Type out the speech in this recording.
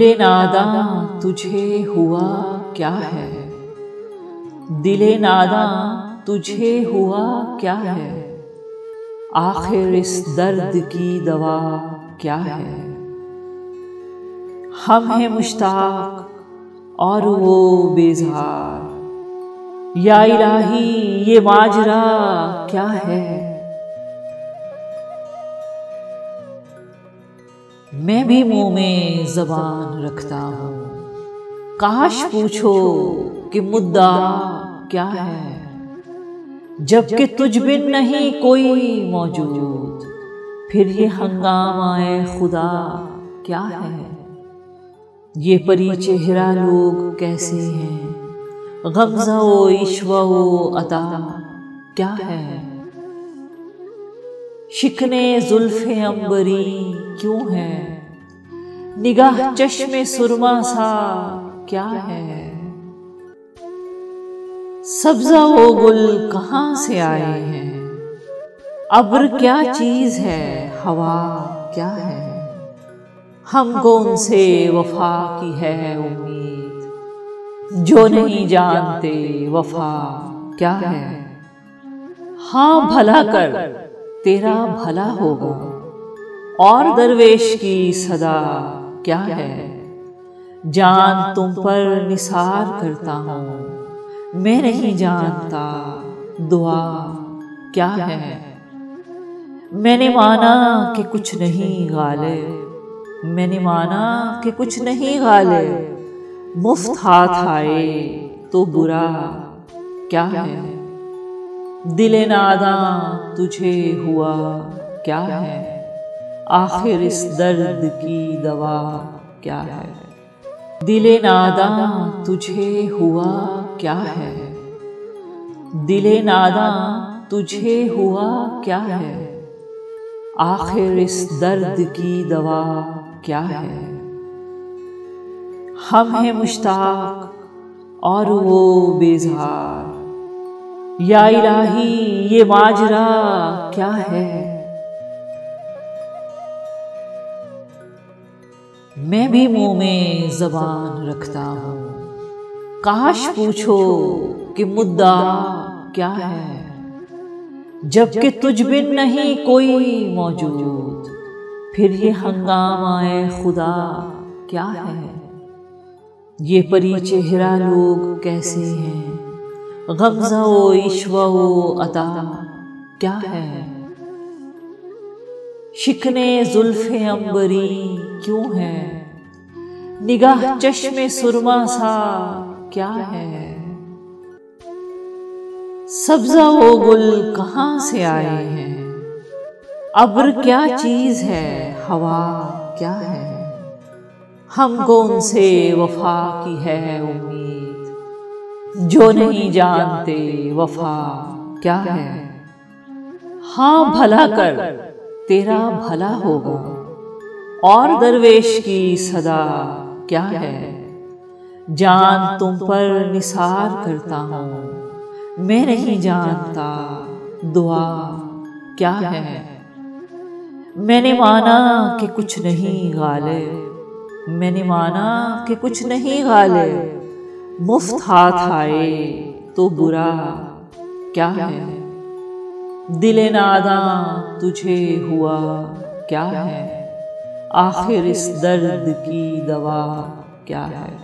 दिले नादां तुझे हुआ क्या है, दिले नादां तुझे हुआ क्या है, आखिर इस दर्द की दवा क्या है। हम हैं मुश्ताक और वो बेज़ार, या इलाही ये माजरा क्या है। मैं भी मुंह में ज़बान रखता हूँ, काश पूछो कि मुद्दा क्या है, जबकि तुझ बिन नहीं कोई मौजूद, फिर ये हंगामाए खुदा क्या है। ये परी चेहरा लोग कैसे हैं, गमज़ा ओ इश्वा ओ अता क्या है। शिकने जुल्फ़े अंबरी क्यों है, निगाह चश्मे सुरमा सा क्या है। सब्ज़ा ओ गुल कहाँ से आए हैं, अब्र क्या चीज़ है, हवा क्या है। हमको उनसे वफा की है उम्मीद, जो नहीं जानते वफा क्या है। हाँ भला कर तेरा भला होगा, और दरवेश की सदा क्या है। जान तुम पर निसार करता हूँ, मैं नहीं जानता दुआ क्या है। मैंने माना कि कुछ नहीं गालिब, मैंने माना कि कुछ नहीं गालिब, मुफ्त हाथ आए तो बुरा क्या है। दिले नादां तुझे हुआ क्या है, आखिर इस दर्द की दवा क्या है। दिले नादां तुझे हुआ क्या है, दिले नादां तुझे हुआ क्या है, आखिर इस दर्द की दवा क्या है। हम हैं मुश्ताक और वो बेज़ार, या इलाही ये माजरा क्या है। मैं भी मुंह में ज़बान रखता हूँ, काश पूछो कि मुद्दा क्या है, जबकि तुझ बिन नहीं कोई मौजूद, फिर ये हंगामाए खुदा क्या है। ये परी चेहरा लोग कैसे हैं, गमज़ा ओ इश्वा ओ अता क्या है। शिकने जुल्फ़े अंबरी क्यों है, निगाह चश्मे सुरमा सा क्या है। सब्ज़ा ओ गुल कहाँ से आए हैं, अब्र क्या चीज़ है, हवा क्या है। हमको उनसे वफा की है उम्मीद, जो नहीं जानते वफा क्या है। हाँ भला कर तेरा भला होगा, और दरवेश की सदा क्या है। जान तुम पर निसार करता हूँ, मैं नहीं जानता दुआ क्या है। मैंने माना कि कुछ नहीं गालिब, मैंने माना कि कुछ नहीं गालिब, मुफ्त हाथ आए तो बुरा क्या है। दिले नादां तुझे हुआ क्या है, आखिर इस दर्द की दवा क्या है।